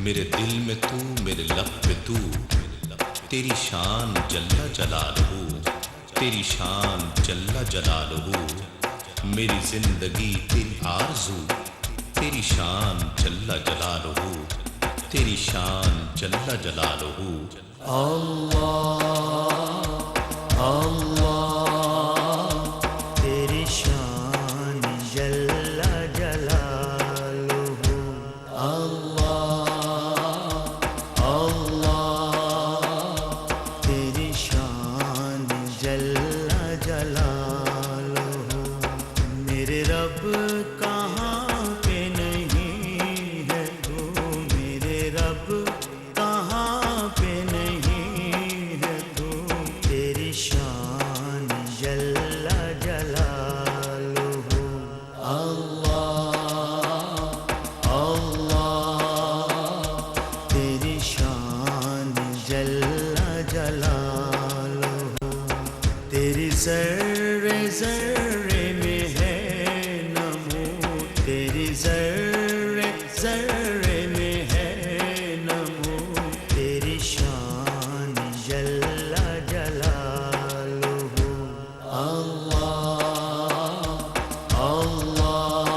میرے دل میں تو، میرے لب پہ تو، تیری شان جل جلالہ، تیری شان جل جلالہ، میری زندگی تیری آرزو، تیری شان جل جلالہ، تیری شان جل جلالہ۔ اللہ اللہ تیری شان جل جلالہ، اللہ اللہ تیری شان جل جلالہ۔ میرے رب کہاں پہ نہیں ہے تو، میرے رب کہاں پہ نہیں ہے تو، تیری شان جل جلالہ۔ اللہ اللہ تیری شان جل جلالہ۔ تیری ذرے ذرے میں ہے نمو، تیری ذرے ذرے میں ہے نمو، تیری شان جل جلالہ۔ اللہ اللہ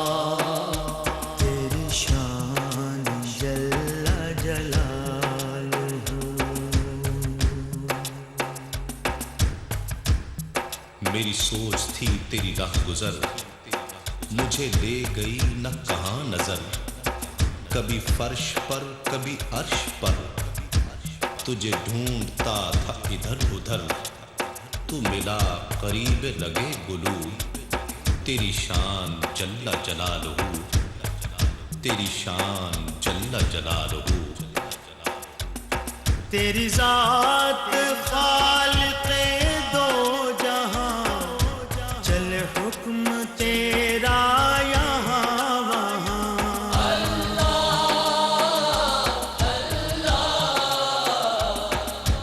تیری شان جل جلالہ۔ میری سوچ تھی تیری راہ گزر، مجھے لے گئی نہ کہاں نظر، کبھی فرش پر کبھی عرش پر، تجھے ڈھونڈتا تھا ادھر ادھر، تو ملا قریب لگے گلو، تیری شان جل جلالہ، تیری شان جل جلالہ۔ تیری ذات خالق دو جہاں، چل حکم تیرا یہاں وہاں۔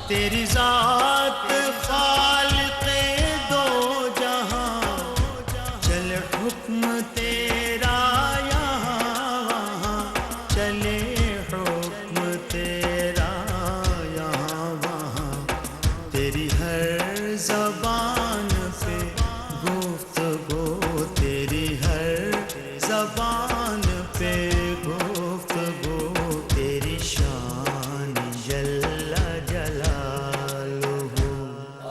تیری ذات خالق دو جہاں، چل حکم تیرا یہاں وہاں، چلے حکم تیرا یہاں وہاں۔ تیری ہر زبان پہ گفتگو، تیری ہر زبان پہ گفتگو، تیری شان جل جلالہ۔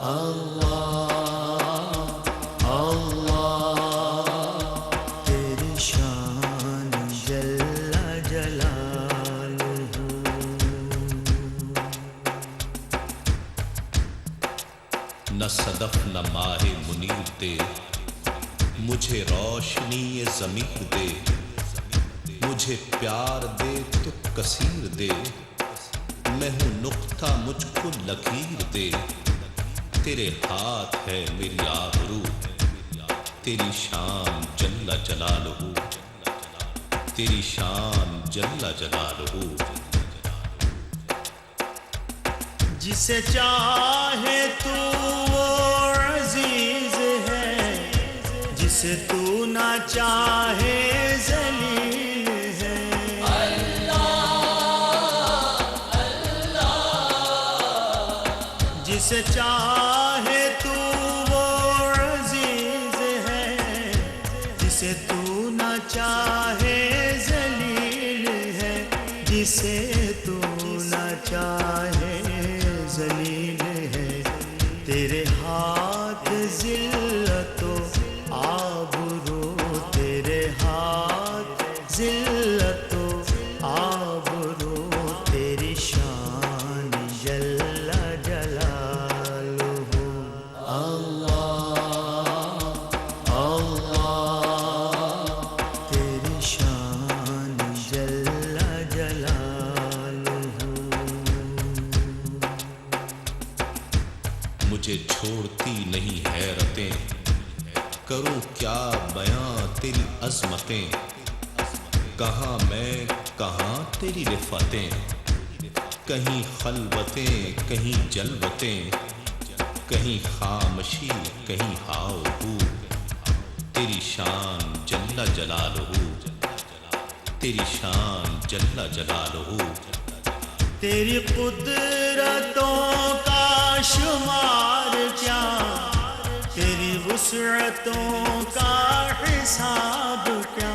اللہ اللہ تیری شان جل جلالہ۔ نہ صدف نہ ماہ منیر دے، مجھے روشنی ضمیر دے، مجھے پیار دے تو کثیر دے، میں ہوں نقطہ مجھ کو لکیر دے، تیرے ہاتھ ہے میری آبرو، تیری شان جل جلالہ، تیری شان جل جلالہ۔ جسے چاہے تو وہ عزیز ہے، جسے تو نہ چاہے ذلیل ہے۔ جسے چاہے تو وہ عزیز ہے، جسے تو نہ چاہے ذلیل ہے، جسے تو نہ چاہے ذلیل ہے۔ تیرے ہاتھ ذلت و آبرو، تیرے ہاتھ ذلت و آبرو، تیری شان جل جلالہ۔ اللہ اللہ تیری شان جل جلالہ۔ مجھے چھوڑتی نہیں حیرتیں، کروں کیا بیاں تیری عظمتیں، کہاں میں کہاں تیری رفتیں، کہیں خلوتیں کہیں جلوتیں، کہیں خامشی کہیں ہاؤ ہو، تیری شان جل جلالہ، تیری شان جل جلالہ۔ تیری قدرتوں کا شمار کیا، تیری وسعتوں کا حساب کیا،